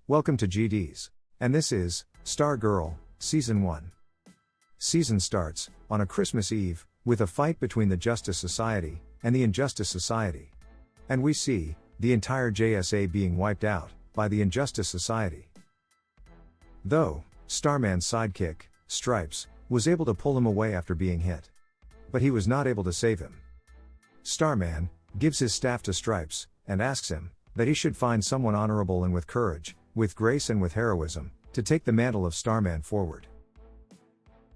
Welcome to GDs. And this is Stargirl, Season 1. Season starts on a Christmas Eve with a fight between the Justice Society and the Injustice Society. And we see the entire JSA being wiped out by the Injustice Society. Though Starman's sidekick, Stripes, was able to pull him away after being hit. But he was not able to save him. Starman gives his staff to Stripes and asks him that he should find someone honorable and with courage, with grace and with heroism, to take the mantle of Starman forward.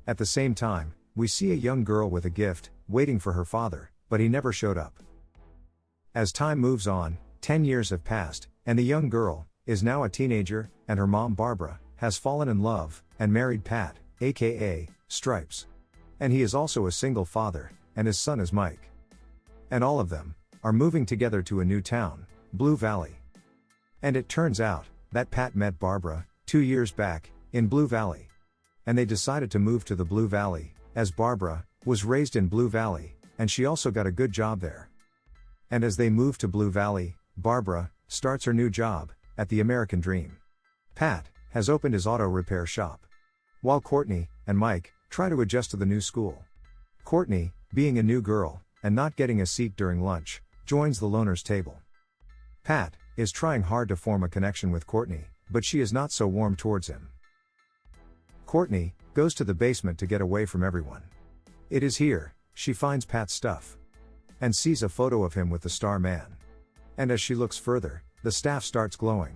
At the same time, we see a young girl with a gift, waiting for her father, but he never showed up. As time moves on, 10 years have passed, and the young girl is now a teenager, and her mom Barbara has fallen in love and married Pat, aka Stripes. And he is also a single father, and his son is Mike. And all of them are moving together to a new town, Blue Valley. And it turns out that Pat met Barbara 2 years back in Blue Valley. And they decided to move to the Blue Valley, as Barbara was raised in Blue Valley, and she also got a good job there. And as they move to Blue Valley, Barbara starts her new job at the American Dream. Pat has opened his auto repair shop, while Courtney and Mike try to adjust to the new school. Courtney, being a new girl and not getting a seat during lunch, joins the loners' table. Pat is trying hard to form a connection with Courtney, but she is not so warm towards him. Courtney goes to the basement to get away from everyone. It is here she finds Pat's stuff and sees a photo of him with the Star Man. And as she looks further, the staff starts glowing.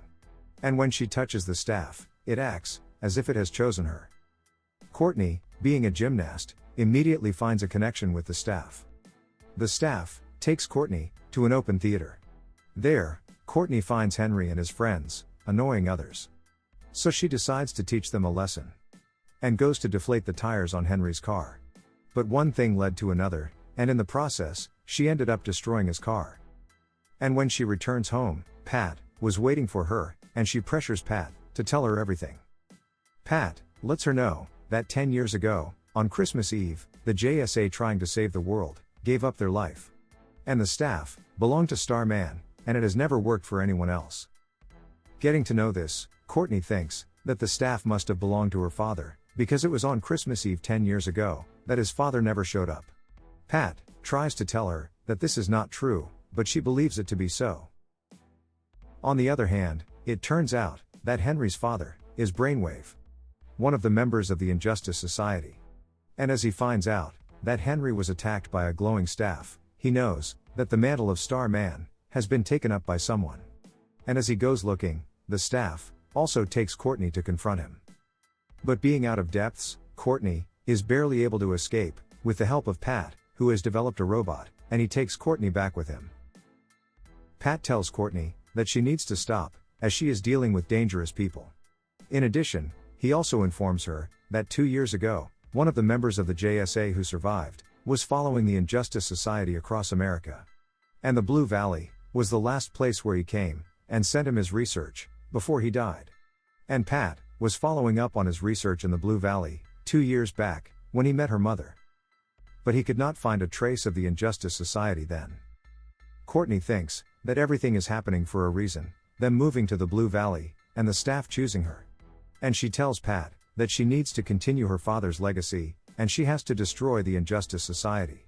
And when she touches the staff, it acts as if it has chosen her. Courtney, being a gymnast, immediately finds a connection with the staff. The staff takes Courtney to an open theater. There, Courtney finds Henry and his friends annoying others. So she decides to teach them a lesson and goes to deflate the tires on Henry's car. But one thing led to another, and in the process, she ended up destroying his car. And when she returns home, Pat was waiting for her, and she pressures Pat to tell her everything. Pat lets her know that 10 years ago, on Christmas Eve, the JSA, trying to save the world, gave up their life. And the staff belonged to Starman, and it has never worked for anyone else. Getting to know this, Courtney thinks that the staff must have belonged to her father, because it was on Christmas Eve 10 years ago that his father never showed up. Pat tries to tell her that this is not true, but she believes it to be so. On the other hand, it turns out that Henry's father is Brainwave, one of the members of the Injustice Society. And as he finds out that Henry was attacked by a glowing staff, he knows that the mantle of Starman has been taken up by someone. And as he goes looking, the staff also takes Courtney to confront him. But being out of depths, Courtney is barely able to escape, with the help of Pat, who has developed a robot, and he takes Courtney back with him. Pat tells Courtney that she needs to stop, as she is dealing with dangerous people. In addition, he also informs her that 2 years ago, one of the members of the JSA who survived was following the Injustice Society across America. And the Blue Valley was the last place where he came and sent him his research before he died. And Pat was following up on his research in the Blue Valley 2 years back when he met her mother. But he could not find a trace of the Injustice Society then. Courtney thinks that everything is happening for a reason, them moving to the Blue Valley and the staff choosing her. And she tells Pat that she needs to continue her father's legacy, and she has to destroy the Injustice Society.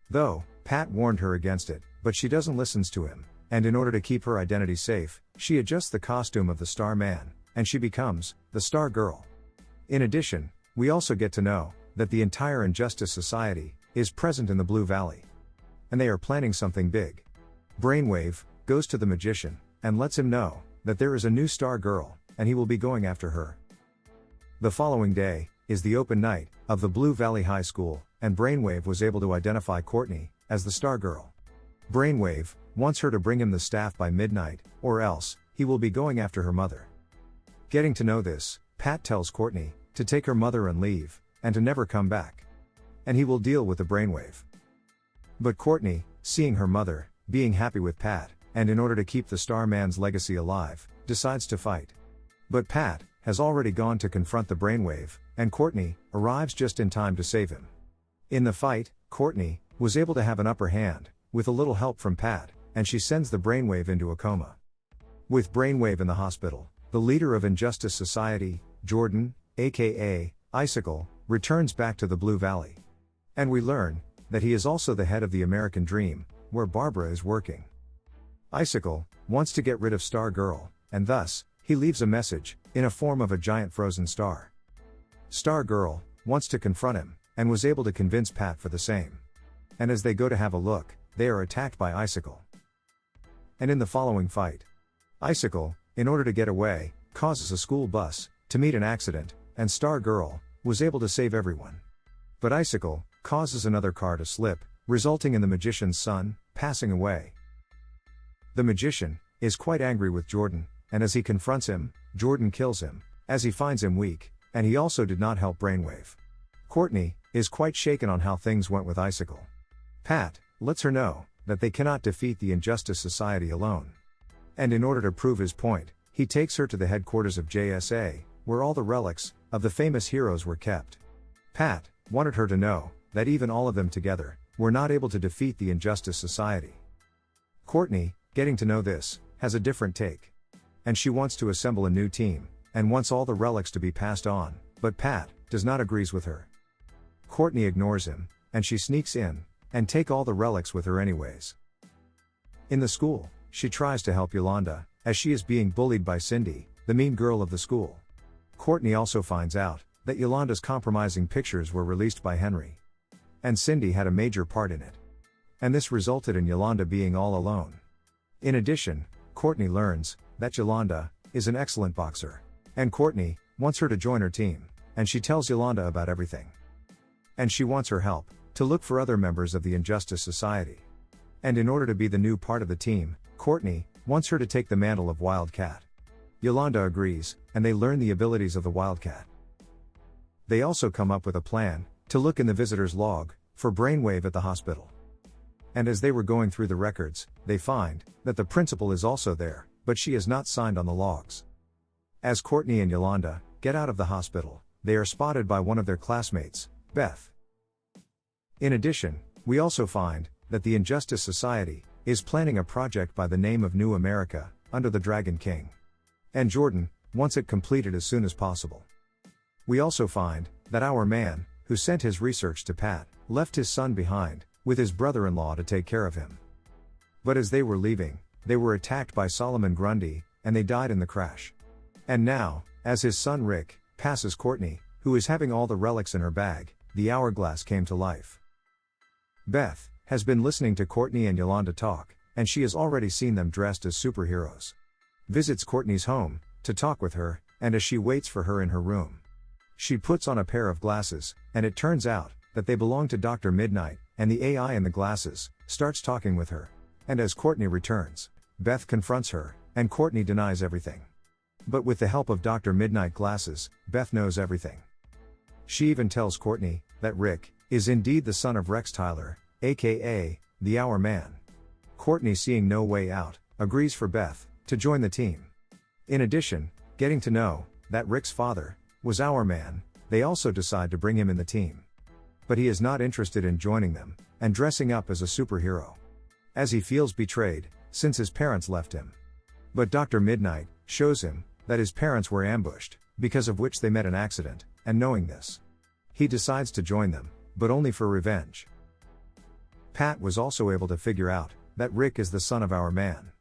Though Pat warned her against it, but she doesn't listen to him, and in order to keep her identity safe, she adjusts the costume of the Star Man, and she becomes the Stargirl. In addition, we also get to know that the entire Injustice Society is present in the Blue Valley. And they are planning something big. Brainwave goes to the magician and lets him know that there is a new Stargirl, and he will be going after her. The following day is the open night of the Blue Valley High School, and Brainwave was able to identify Courtney as the Stargirl. Brainwave wants her to bring him the staff by midnight, or else he will be going after her mother. Getting to know this, Pat tells Courtney to take her mother and leave, and to never come back. And he will deal with the Brainwave. But Courtney, seeing her mother being happy with Pat, and in order to keep the Starman's legacy alive, decides to fight. But Pat has already gone to confront the Brainwave, and Courtney arrives just in time to save him. In the fight, Courtney was able to have an upper hand, with a little help from Pat, and she sends the Brainwave into a coma. With Brainwave in the hospital, the leader of Injustice Society, Jordan, aka Icicle, returns back to the Blue Valley. And we learn that he is also the head of the American Dream, where Barbara is working. Icicle wants to get rid of Stargirl, and thus, he leaves a message, in a form of a giant frozen star. Stargirl wants to confront him, and was able to convince Pat for the same. And as they go to have a look, they are attacked by Icicle. And in the following fight, Icicle, in order to get away, causes a school bus to meet an accident, and Stargirl was able to save everyone. But Icicle causes another car to slip, resulting in the magician's son passing away. The magician is quite angry with Jordan, and as he confronts him, Jordan kills him, as he finds him weak, and he also did not help Brainwave. Courtney is quite shaken on how things went with Icicle. Pat lets her know that they cannot defeat the Injustice Society alone. And in order to prove his point, he takes her to the headquarters of JSA, where all the relics of the famous heroes were kept. Pat wanted her to know that even all of them together were not able to defeat the Injustice Society. Courtney, getting to know this, has a different take. And she wants to assemble a new team, and wants all the relics to be passed on, but Pat does not agrees with her. Courtney ignores him, and she sneaks in, and take all the relics with her anyways. In the school, she tries to help Yolanda, as she is being bullied by Cindy, the mean girl of the school. Courtney also finds out that Yolanda's compromising pictures were released by Henry. And Cindy had a major part in it. And this resulted in Yolanda being all alone. In addition, Courtney learns that Yolanda is an excellent boxer. And Courtney wants her to join her team, and she tells Yolanda about everything. And she wants her help to look for other members of the Injustice Society. And in order to be the new part of the team, Courtney wants her to take the mantle of Wildcat. Yolanda agrees, and they learn the abilities of the Wildcat. They also come up with a plan to look in the visitor's log for Brainwave at the hospital. And as they were going through the records, they find that the principal is also there, but she is not signed on the logs. As Courtney and Yolanda get out of the hospital, they are spotted by one of their classmates, Beth. In addition, we also find that the Injustice Society is planning a project by the name of New America, under the Dragon King. And Jordan wants it completed as soon as possible. We also find that our man, who sent his research to Pat, left his son behind, with his brother-in-law to take care of him. But as they were leaving, they were attacked by Solomon Grundy, and they died in the crash. And now, as his son Rick passes Courtney, who is having all the relics in her bag, the hourglass came to life. Beth has been listening to Courtney and Yolanda talk, and she has already seen them dressed as superheroes. Visits Courtney's home to talk with her, and as she waits for her in her room, she puts on a pair of glasses, and it turns out that they belong to Dr. Midnight, and the AI in the glasses starts talking with her. And as Courtney returns, Beth confronts her, and Courtney denies everything. But with the help of Dr. Midnight glasses, Beth knows everything. She even tells Courtney that Rick is indeed the son of Rex Tyler, aka the Our Man. Courtney, seeing no way out, agrees for Beth to join the team. In addition, getting to know that Rick's father was Our Man, they also decide to bring him in the team. But he is not interested in joining them and dressing up as a superhero, as he feels betrayed since his parents left him. But Dr. Midnight shows him that his parents were ambushed, because of which they met an accident, and knowing this, he decides to join them, but only for revenge. Pat was also able to figure out that Rick is the son of Our Man.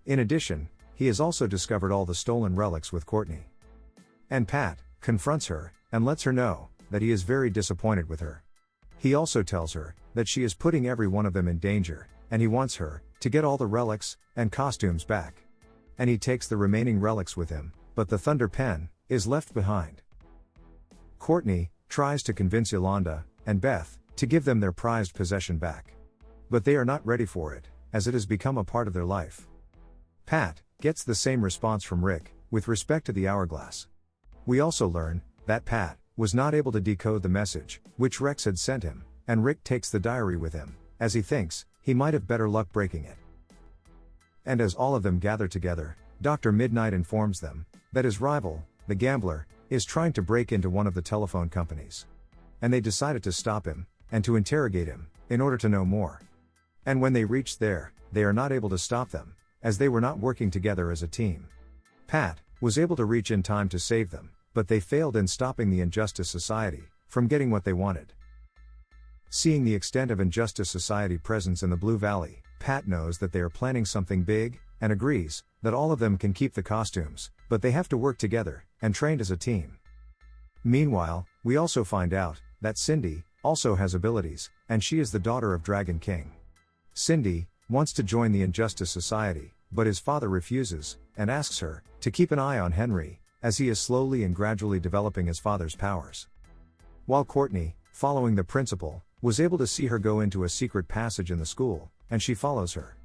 In addition, he has also discovered all the stolen relics with Courtney. And Pat confronts her and lets her know that he is very disappointed with her. He also tells her that she is putting every one of them in danger, and he wants her to get all the relics and costumes back. And he takes the remaining relics with him, but the Thunder Pen is left behind. Courtney tries to convince Yolanda and Beth to give them their prized possession back. But they are not ready for it, as it has become a part of their life. Pat gets the same response from Rick with respect to the hourglass. We also learn that Pat was not able to decode the message which Rex had sent him, and Rick takes the diary with him, as he thinks he might have better luck breaking it. And as all of them gather together, Dr. Midnight informs them that his rival, the gambler, is trying to break into one of the telephone companies. And they decided to stop him and to interrogate him in order to know more. And when they reach there, they are not able to stop them, as they were not working together as a team. Pat was able to reach in time to save them, but they failed in stopping the Injustice Society from getting what they wanted. Seeing the extent of Injustice Society presence in the Blue Valley, Pat knows that they are planning something big, and agrees that all of them can keep the costumes, but they have to work together, and trained as a team. Meanwhile, we also find out that Cindy also has abilities, and she is the daughter of Dragon King. Cindy wants to join the Injustice Society, but his father refuses, and asks her to keep an eye on Henry, as he is slowly and gradually developing his father's powers. While Courtney, following the principal, was able to see her go into a secret passage in the school, and she follows her.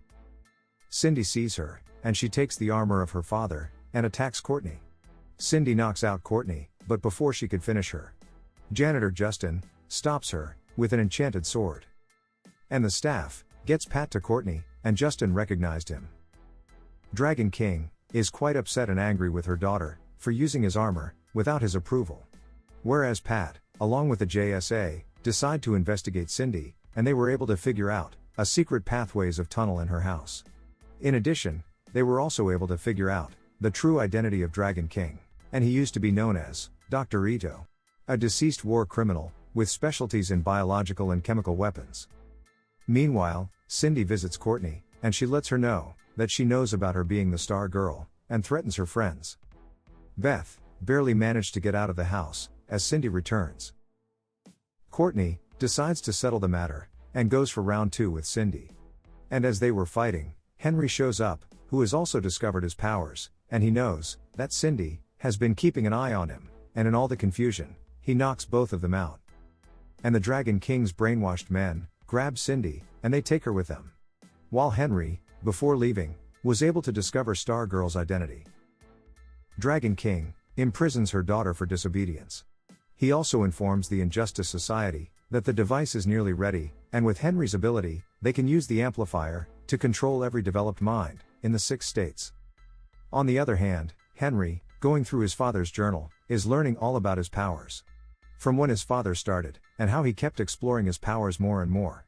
Cindy sees her, and she takes the armor of her father, and attacks Courtney. Cindy knocks out Courtney, but before she could finish her, janitor Justin stops her with an enchanted sword. And the staff gets Pat to Courtney, and Justin recognized him. Dragon King is quite upset and angry with her daughter for using his armor without his approval. Whereas Pat, along with the JSA, decide to investigate Cindy, and they were able to figure out a secret pathways of tunnel in her house. In addition, they were also able to figure out the true identity of Dragon King, and he used to be known as Dr. Ito, a deceased war criminal with specialties in biological and chemical weapons. Meanwhile, Cindy visits Courtney, and she lets her know that she knows about her being the Stargirl, and threatens her friends. Beth barely managed to get out of the house as Cindy returns. Courtney decides to settle the matter and goes for round 2 with Cindy. And as they were fighting, Henry shows up, who has also discovered his powers, and he knows that Cindy has been keeping an eye on him, and in all the confusion, he knocks both of them out. And the Dragon King's brainwashed men grab Cindy, and they take her with them. While Henry, before leaving, was able to discover Stargirl's identity. Dragon King imprisons her daughter for disobedience. He also informs the Injustice Society that the device is nearly ready, and with Henry's ability, they can use the amplifier to control every developed mind in the 6 states. On the other hand, Henry, going through his father's journal, is learning all about his powers. From when his father started, and how he kept exploring his powers more and more.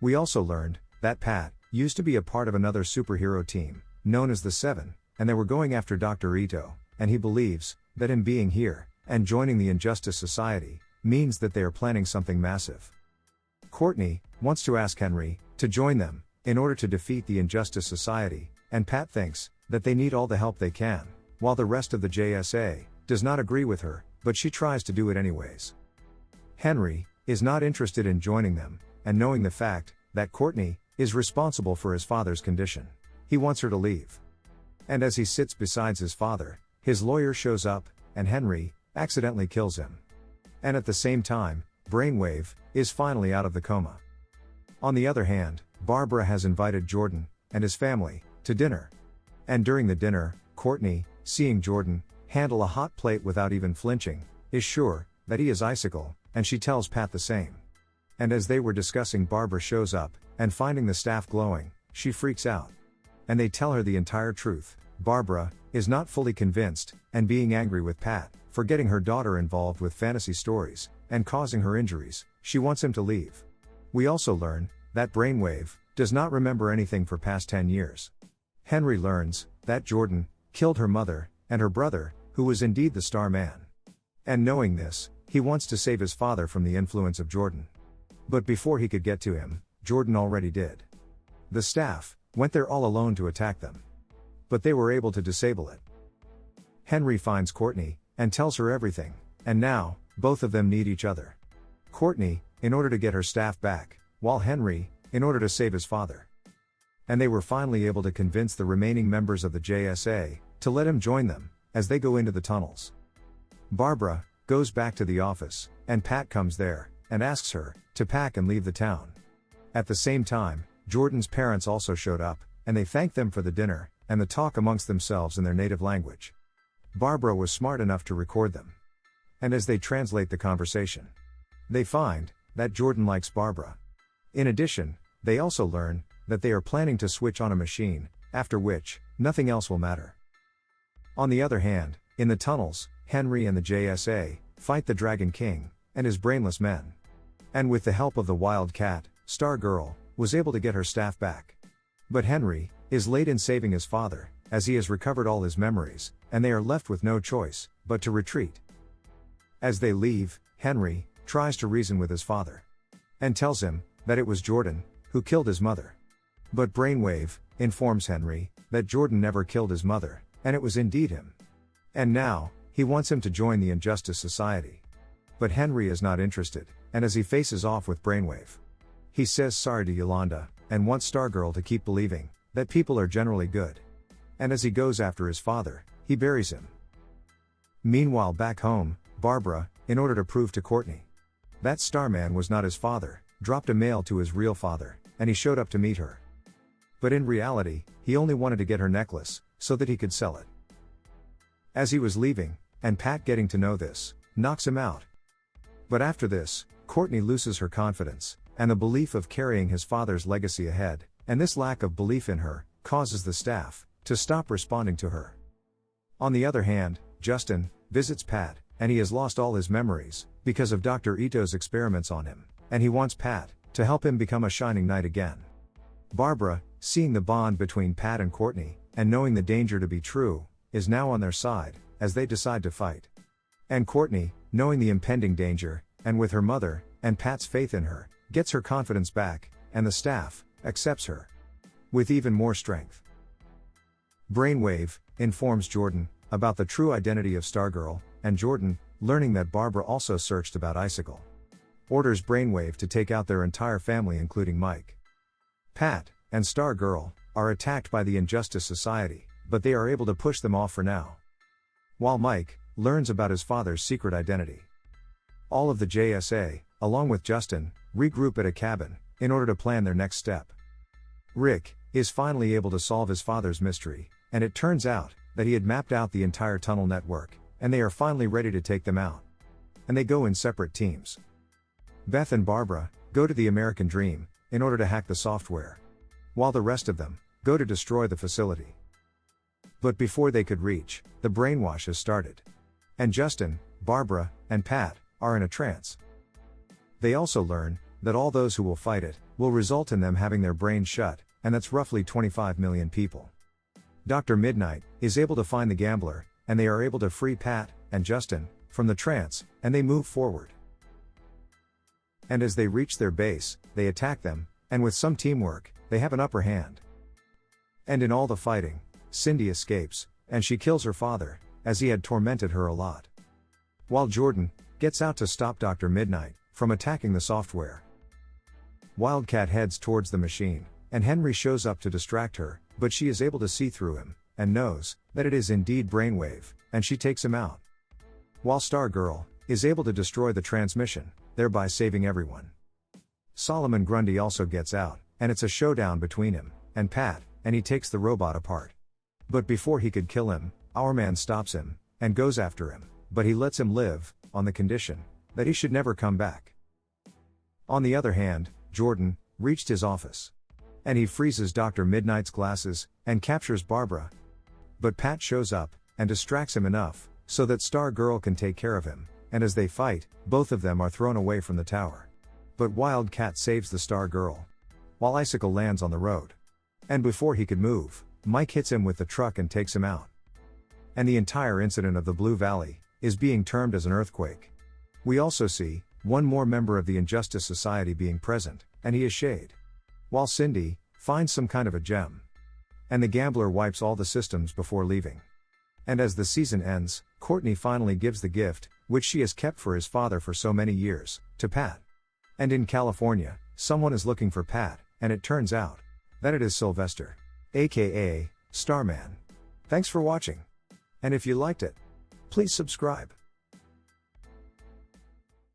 We also learned that Pat used to be a part of another superhero team, known as the Seven, and they were going after Dr. Ito, and he believes that him being here and joining the Injustice Society means that they are planning something massive. Courtney wants to ask Henry to join them in order to defeat the Injustice Society, and Pat thinks that they need all the help they can, while the rest of the JSA does not agree with her, but she tries to do it anyways. Henry is not interested in joining them, and knowing the fact that Courtney is responsible for his father's condition, he wants her to leave. And as he sits beside his father, his lawyer shows up, and Henry accidentally kills him. And at the same time, Brainwave is finally out of the coma. On the other hand, Barbara has invited Jordan and his family to dinner. And during the dinner, Courtney, seeing Jordan handle a hot plate without even flinching, is sure that he is Icicle, and she tells Pat the same. And as they were discussing, Barbara shows up, and finding the staff glowing, she freaks out. And they tell her the entire truth. Barbara is not fully convinced, and being angry with Pat for getting her daughter involved with fantasy stories and causing her injuries, she wants him to leave. We also learn that Brainwave does not remember anything for past 10 years. Henry learns that Jordan killed her mother and her brother, who was indeed the Starman. And knowing this, he wants to save his father from the influence of Jordan. But before he could get to him, Jordan already did. The staff went there all alone to attack them. But they were able to disable it. Henry finds Courtney and tells her everything, and now, both of them need each other. Courtney, in order to get her staff back, while Henry, in order to save his father. And they were finally able to convince the remaining members of the JSA to let him join them as they go into the tunnels. Barbara goes back to the office, and Pat comes there and asks her to pack and leave the town. At the same time, Jordan's parents also showed up, and they thanked them for the dinner and the talk amongst themselves in their native language. Barbara was smart enough to record them. And as they translate the conversation, they find that Jordan likes Barbara. In addition, they also learn that they are planning to switch on a machine, after which, nothing else will matter. On the other hand, in the tunnels, Henry and the JSA fight the Dragon King and his brainless men. And with the help of the Wildcat, Stargirl was able to get her staff back. But Henry is late in saving his father, as he has recovered all his memories, and they are left with no choice but to retreat. As they leave, Henry tries to reason with his father and tells him that it was Jordan who killed his mother. But Brainwave informs Henry that Jordan never killed his mother, and it was indeed him. And now, he wants him to join the Injustice Society. But Henry is not interested, and as he faces off with Brainwave, he says sorry to Yolanda, and wants Stargirl to keep believing that people are generally good. And as he goes after his father, he buries him. Meanwhile back home, Barbara, in order to prove to Courtney that Starman was not his father, dropped a mail to his real father, and he showed up to meet her. But in reality, he only wanted to get her necklace, so that he could sell it. As he was leaving, and Pat getting to know this, knocks him out. But after this, Courtney loses her confidence, and the belief of carrying his father's legacy ahead, and this lack of belief in her, causes the staff to stop responding to her. On the other hand, Justin visits Pat, and he has lost all his memories, because of Dr. Ito's experiments on him, and he wants Pat to help him become a shining knight again. Barbara, seeing the bond between Pat and Courtney, and knowing the danger to be true, is now on their side, as they decide to fight. And Courtney, knowing the impending danger, and with her mother, and Pat's faith in her, gets her confidence back, and the staff accepts her with even more strength. Brainwave informs Jordan about the true identity of Stargirl, and Jordan, learning that Barbara also searched about Icicle, orders Brainwave to take out their entire family including Mike. Pat and Stargirl are attacked by the Injustice Society, but they are able to push them off for now. While Mike learns about his father's secret identity. All of the JSA, along with Justin, regroup at a cabin in order to plan their next step. Rick is finally able to solve his father's mystery, and it turns out that he had mapped out the entire tunnel network, and they are finally ready to take them out. And they go in separate teams. Beth and Barbara go to the American Dream in order to hack the software, while the rest of them go to destroy the facility. But before they could reach, the brainwash has started. And Justin, Barbara, and Pat are in a trance. They also learn that all those who will fight it will result in them having their brains shut, and that's roughly 25 million people. Dr. Midnight is able to find the gambler, and they are able to free Pat and Justin from the trance, and they move forward. And as they reach their base, they attack them, and with some teamwork, they have an upper hand. And in all the fighting, Cindy escapes, and she kills her father, as he had tormented her a lot. While Jordan gets out to stop Dr. Midnight from attacking the software. Wildcat heads towards the machine, and Henry shows up to distract her, but she is able to see through him, and knows that it is indeed Brainwave, and she takes him out. While Stargirl is able to destroy the transmission, thereby saving everyone. Solomon Grundy also gets out, and it's a showdown between him and Pat, and he takes the robot apart. But before he could kill him, our man stops him, and goes after him, but he lets him live, on the condition that he should never come back. On the other hand, Jordan reached his office, and he freezes Dr. Midnight's glasses, and captures Barbara. But Pat shows up, and distracts him enough, so that Stargirl can take care of him, and as they fight, both of them are thrown away from the tower. But Wildcat saves the Stargirl, while Icicle lands on the road. And before he could move, Mike hits him with the truck and takes him out. And the entire incident of the Blue Valley is being termed as an earthquake. We also see one more member of the Injustice Society being present, and he is Shade. While Cindy finds some kind of a gem. And the gambler wipes all the systems before leaving. And as the season ends, Courtney finally gives the gift, which she has kept for his father for so many years, to Pat. And in California, someone is looking for Pat, and it turns out that it is Sylvester, aka Starman. Thanks for watching. And if you liked it, please subscribe.